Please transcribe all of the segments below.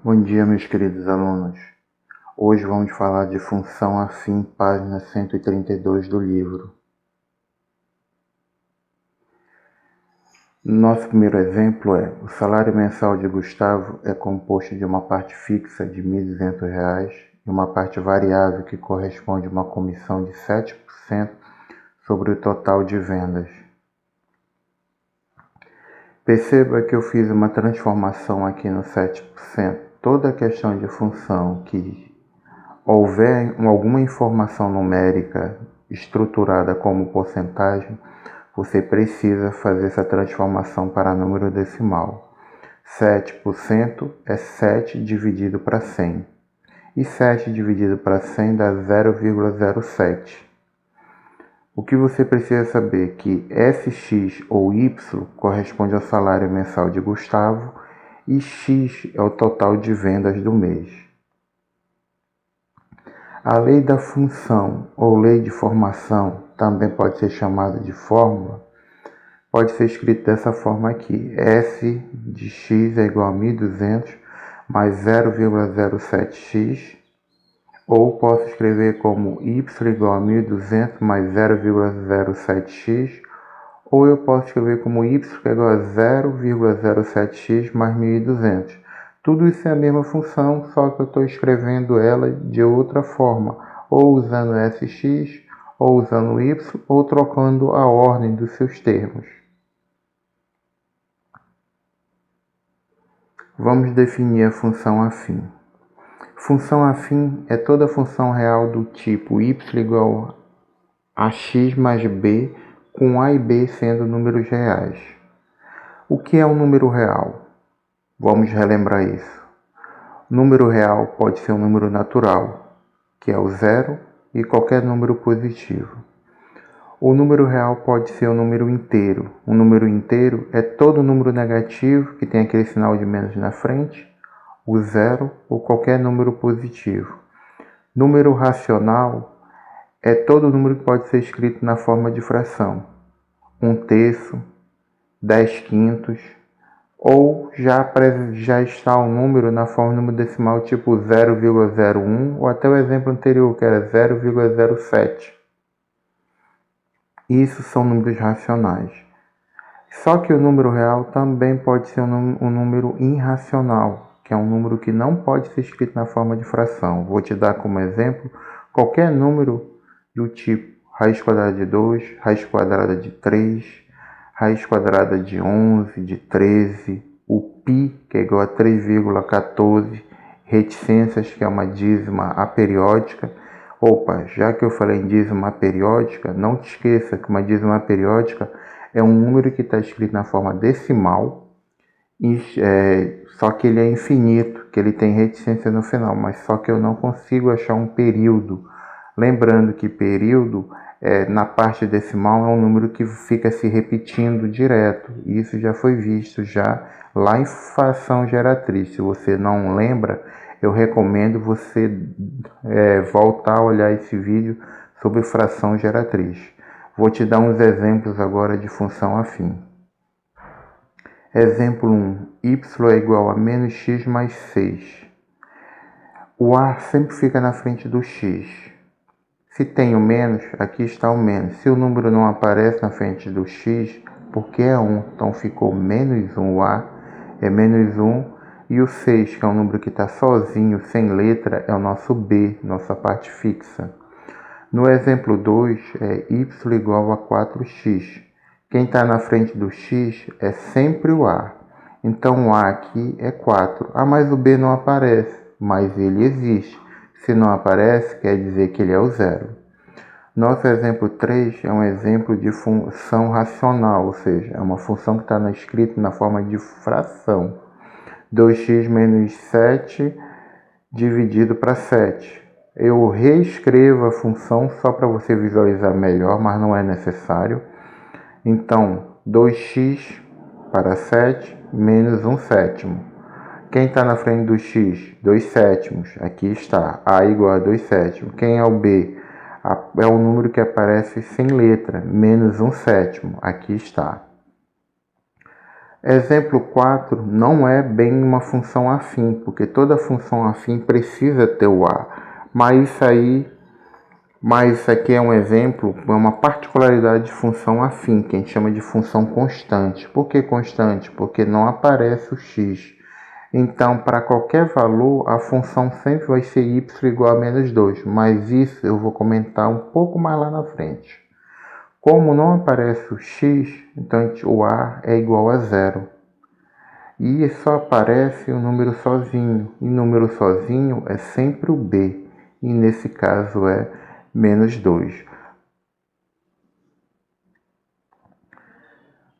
Bom dia, meus queridos alunos. Hoje vamos falar de função afim, página 132 do livro. Nosso primeiro exemplo é: o salário mensal de Gustavo é composto de uma parte fixa de R$ 1.200 e uma parte variável que corresponde a uma comissão de 7% sobre o total de vendas. Perceba que eu fiz uma transformação aqui no 7%. Toda a questão de função que houver alguma informação numérica estruturada como porcentagem, você precisa fazer essa transformação para número decimal. 7% é 7 dividido para 100. E 7 dividido para 100 dá 0,07. O que você precisa saber é que Fx ou Y corresponde ao salário mensal de Gustavo e X é o total de vendas do mês. A lei da função ou lei de formação, também pode ser chamada de fórmula, pode ser escrita dessa forma aqui: f de x é igual a 1.200 mais 0,07x, ou posso escrever como y igual a 1.200 mais 0,07x, ou eu posso escrever como y é igual a 0,07x mais 1.200. Tudo isso é a mesma função, só que eu estou escrevendo ela de outra forma, ou usando fx, ou usando y, ou trocando a ordem dos seus termos. Vamos definir a função afim. Função afim é toda função real do tipo y igual a x mais b, com a e b sendo números reais. O que é um número real? Vamos relembrar isso. Número real pode ser um número natural, que é o zero, e qualquer número positivo. O número real pode ser um número inteiro. Um número inteiro é todo número negativo que tem aquele sinal de menos na frente, o zero ou qualquer número positivo. Número racional é todo número que pode ser escrito na forma de fração. 1/3, 10/5, ou já está o número na forma de número decimal tipo 0,01, ou até o exemplo anterior, que era 0,07. Isso são números racionais. Só que o número real também pode ser um número irracional, que é um número que não pode ser escrito na forma de fração. Vou te dar como exemplo qualquer número do tipo raiz quadrada de 2, raiz quadrada de 3, raiz quadrada de 11, de 13, o π, que é igual a 3,14, reticências, que é uma dízima aperiódica. Opa, já que eu falei em dízima aperiódica, não te esqueça que uma dízima aperiódica é um número que está escrito na forma decimal, só que ele é infinito, que ele tem reticência no final, mas só que eu não consigo achar um período. Lembrando que período, na parte decimal, é um número que fica se repetindo direto. Isso já foi visto lá em fração geratriz. Se você não lembra, eu recomendo você voltar a olhar esse vídeo sobre fração geratriz. Vou te dar uns exemplos agora de função afim. Exemplo 1. Y é igual a menos x mais 6. O A sempre fica na frente do x. Se tem o menos, aqui está o menos. Se o número não aparece na frente do x, porque é 1, então ficou menos 1. O A é menos 1. E o 6, que é um número que está sozinho, sem letra, é o nosso B, nossa parte fixa. No exemplo 2, é y igual a 4x. Quem está na frente do x é sempre o A. Então o A aqui é 4. Ah, mas o B não aparece, mas ele existe. Se não aparece, quer dizer que ele é o zero. Nosso exemplo 3 é um exemplo de função racional, ou seja, é uma função que está escrita na forma de fração. 2x menos 7 dividido para 7. Eu reescrevo a função só para você visualizar melhor, mas não é necessário. Então, 2x para 7 menos 1/7. Quem está na frente do x? 2/7. Aqui está, A igual a 2/7. Quem é o B? É o número que aparece sem letra, menos 1/7. Aqui está. Exemplo 4 não é bem uma função afim, porque toda função afim precisa ter o a. Mas isso aqui é um exemplo, é uma particularidade de função afim, que a gente chama de função constante. Por que constante? Porque não aparece o x. Então, para qualquer valor, a função sempre vai ser y igual a menos 2. Mas isso eu vou comentar um pouco mais lá na frente. Como não aparece o x, então o a é igual a zero. E só aparece o número sozinho. E número sozinho é sempre o b. E nesse caso é menos 2.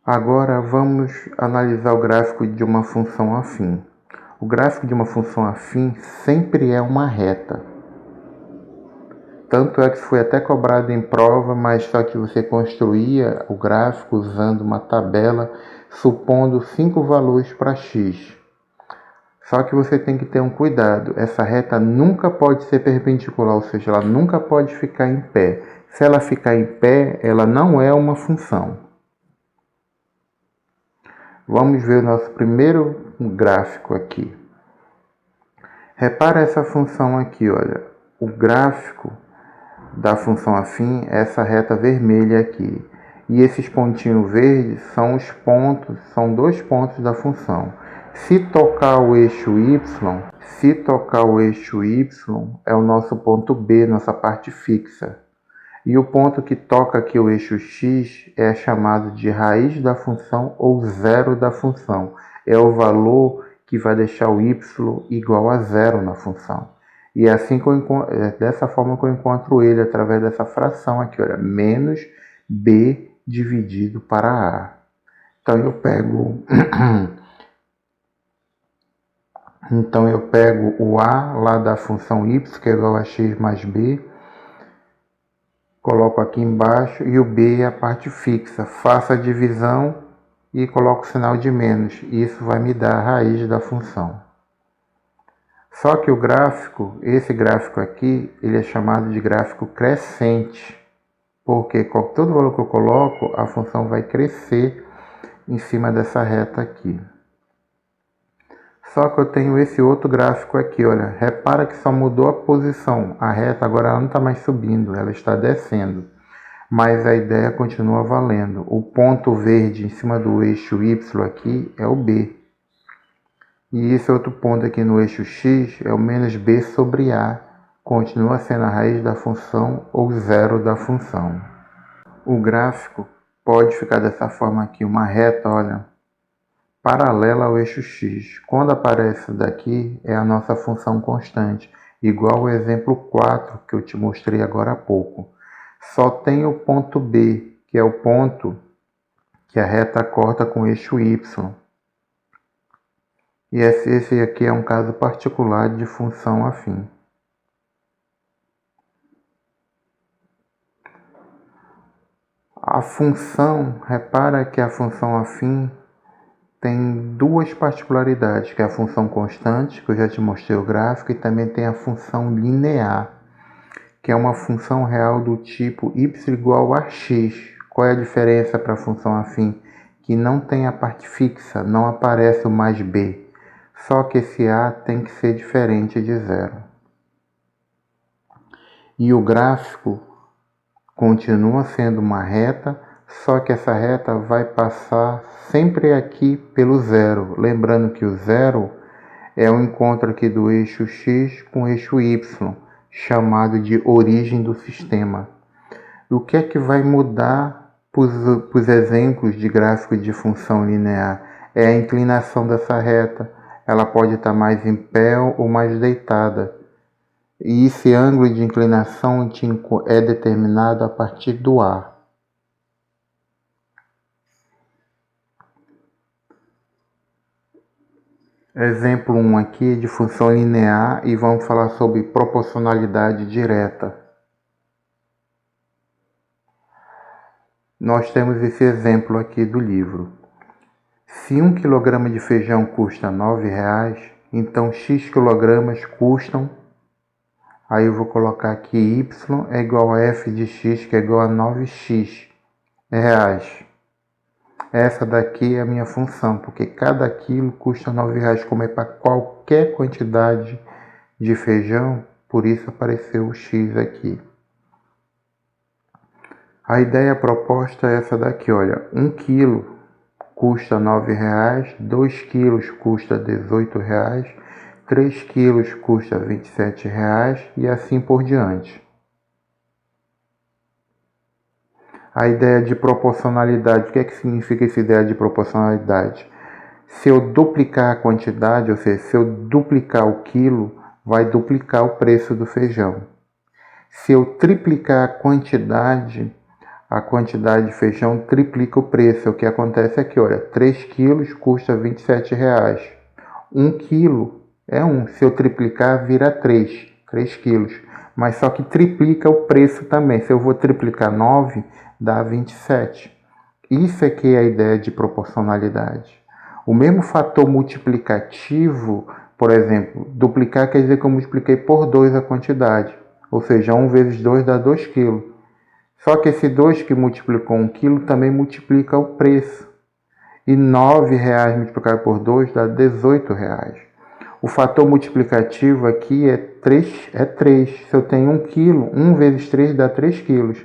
Agora vamos analisar o gráfico de uma função afim. O gráfico de uma função afim sempre é uma reta. Tanto é que foi até cobrado em prova, mas só que você construía o gráfico usando uma tabela supondo 5 valores para x. Só que você tem que ter um cuidado. Essa reta nunca pode ser perpendicular, ou seja, ela nunca pode ficar em pé. Se ela ficar em pé, ela não é uma função. Vamos ver o nosso primeiro gráfico aqui. Repara essa função aqui, olha. O gráfico da função afim é essa reta vermelha aqui. E esses pontinhos verdes são os pontos, são 2 pontos da função. Se tocar o eixo y, é o nosso ponto B, nossa parte fixa. E o ponto que toca aqui o eixo x é chamado de raiz da função ou zero da função. É o valor que vai deixar o y igual a zero na função. E é assim que dessa forma que eu encontro ele, através dessa fração aqui, olha, menos b dividido para a. Então eu pego o a lá da função y, que é igual a x mais b, coloco aqui embaixo, e o b é a parte fixa. Faço a divisão e coloco o sinal de menos. Isso vai me dar a raiz da função. Só que o gráfico, esse gráfico aqui, ele é chamado de gráfico crescente. Porque com todo valor que eu coloco, a função vai crescer em cima dessa reta aqui. Só que eu tenho esse outro gráfico aqui, olha. Repara que só mudou a posição. A reta agora ela não está mais subindo, ela está descendo. Mas a ideia continua valendo. O ponto verde em cima do eixo y aqui é o b. E esse outro ponto aqui no eixo x é o menos b sobre a. Continua sendo a raiz da função ou zero da função. O gráfico pode ficar dessa forma aqui, uma reta, olha, paralela ao eixo x. Quando aparece daqui, é a nossa função constante, igual ao exemplo 4 que eu te mostrei agora há pouco. Só tem o ponto B, que é o ponto que a reta corta com o eixo y. E esse aqui é um caso particular de função afim. A função, repara que a função afim tem duas particularidades, que é a função constante, que eu já te mostrei o gráfico, e também tem a função linear, que é uma função real do tipo y igual a x. Qual é a diferença para a função afim? Que não tem a parte fixa, não aparece o mais b. Só que esse a tem que ser diferente de zero. E o gráfico continua sendo uma reta, só que essa reta vai passar sempre aqui pelo zero. Lembrando que o zero é o encontro aqui do eixo x com o eixo y, chamado de origem do sistema. O que é que vai mudar para os exemplos de gráfico de função linear? É a inclinação dessa reta. Ela pode estar mais em pé ou mais deitada. E esse ângulo de inclinação é determinado a partir do A. Exemplo 1 aqui de função linear e vamos falar sobre proporcionalidade direta. Nós temos esse exemplo aqui do livro. Se 1 kg de feijão custa R$ 9,00, então x quilogramas custam. Aí eu vou colocar aqui y é igual a f de x, que é igual a 9x reais. essa daqui é a minha função, porque cada quilo custa R$9, como é para qualquer quantidade de feijão, por isso apareceu o X aqui. A ideia proposta é essa daqui, olha, 1 quilo custa R$9, 2 quilos custa R$18, 3 quilos custa R$27 e assim por diante. A ideia de proporcionalidade, o que é que significa essa ideia de proporcionalidade? Se eu duplicar a quantidade, ou seja, se eu duplicar o quilo, vai duplicar o preço do feijão. Se eu triplicar a quantidade de feijão feijão o preço. O que acontece aqui, olha, 3 quilos custa R$27. 1 quilo é 1. Se eu triplicar, vira 3 quilos. Mas só que triplica o preço também. Se eu vou triplicar 9, dá 27. Isso é que é a ideia de proporcionalidade. O mesmo fator multiplicativo, por exemplo, duplicar quer dizer que eu multipliquei por 2 a quantidade. Ou seja, 1 vezes 2 dá 2 quilos. Só que esse 2 que multiplicou 1 quilo também multiplica o preço. E R$9 multiplicado por 2 dá R$18. O fator multiplicativo aqui é 3. Se eu tenho 1 quilo, 1 vezes 3 dá 3 quilos.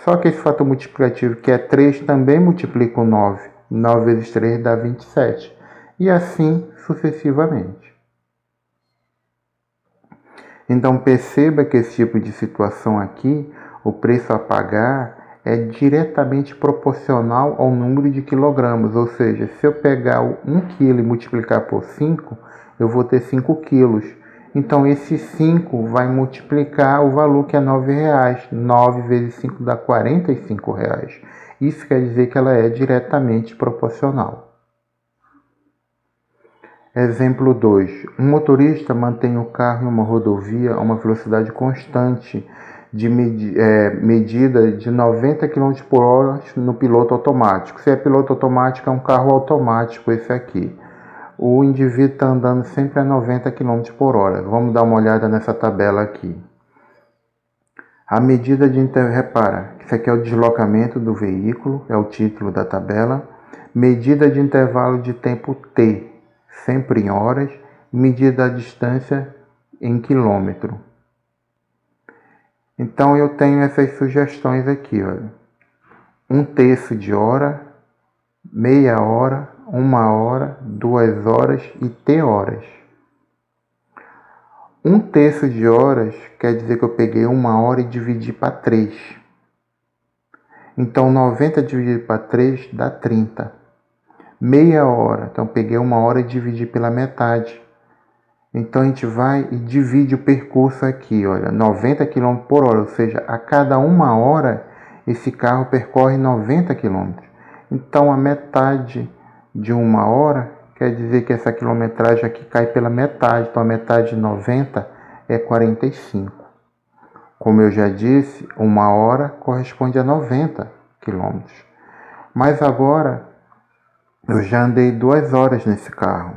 Só que esse fator multiplicativo, que é 3, também multiplica o 9. 9 vezes 3 dá 27. E assim sucessivamente. Então perceba que esse tipo de situação aqui, o preço a pagar é diretamente proporcional ao número de quilogramas. Ou seja, se eu pegar 1 quilo e multiplicar por 5, eu vou ter 5 quilos. Então esse 5 vai multiplicar o valor que é R$9. 9 vezes 5 dá R$45. Isso quer dizer que ela é diretamente proporcional. Exemplo 2. Um motorista mantém o carro em uma rodovia a uma velocidade constante de medida de 90 km por hora no piloto automático. Se é piloto automático, é um carro automático esse aqui. O indivíduo está andando sempre a 90 km por hora. Vamos dar uma olhada nessa tabela aqui. A medida de repara, isso aqui é o deslocamento do veículo, é o título da tabela. Medida de intervalo de tempo T, sempre em horas, medida da distância em quilômetro. Então eu tenho essas sugestões aqui, olha. 1/3 de hora, meia hora, 1 hora, 2 horas e T horas. 1/3 de horas quer dizer que eu peguei 1 hora e dividi para 3. Então 90 dividido para 3 dá 30. Meia hora, então peguei 1 hora e dividi pela metade. Então a gente vai e divide o percurso aqui, olha, 90 km por hora, ou seja, a cada 1 hora esse carro percorre 90 km. Então a metade de 1 hora quer dizer que essa quilometragem aqui cai pela metade, então a metade de 90 é 45. Como eu já disse, 1 hora corresponde a 90 km. Mas agora eu já andei 2 horas nesse carro.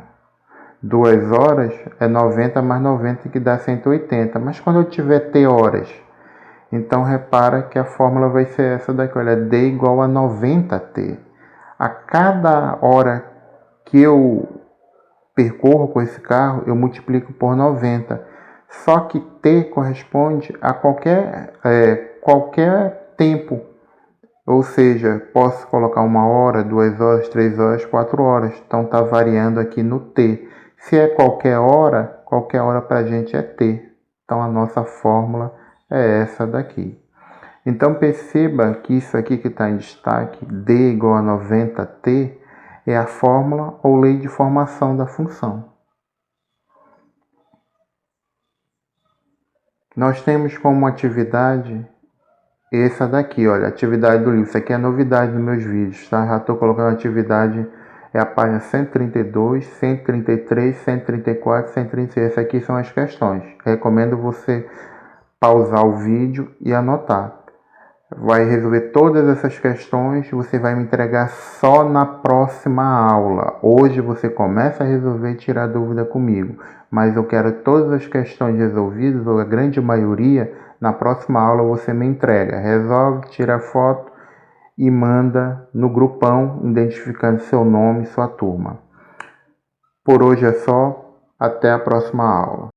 2 horas é 90 mais 90 que dá 180. Mas quando eu tiver T horas, então repara que a fórmula vai ser essa daqui, olha, D igual a 90T. A cada hora que eu percorro com esse carro, eu multiplico por 90. Só que T corresponde a qualquer tempo. Ou seja, posso colocar 1 hora, 2 horas, 3 horas, 4 horas. Então está variando aqui no T. Se é qualquer hora para a gente é T. Então a nossa fórmula é essa daqui. Então perceba que isso aqui que está em destaque, D igual a 90T, é a fórmula ou lei de formação da função. Nós temos como atividade essa daqui, olha, atividade do livro. Isso aqui é novidade nos meus vídeos, tá? Já estou colocando a atividade, é a página 132, 133, 134, 136. Essas aqui são as questões. Recomendo você pausar o vídeo e anotar. Vai resolver todas essas questões, você vai me entregar só na próxima aula. Hoje você começa a resolver e tirar dúvida comigo, mas eu quero todas as questões resolvidas, ou a grande maioria, na próxima aula você me entrega. Resolve, tira foto e manda no grupão, identificando seu nome e sua turma. Por hoje é só, até a próxima aula.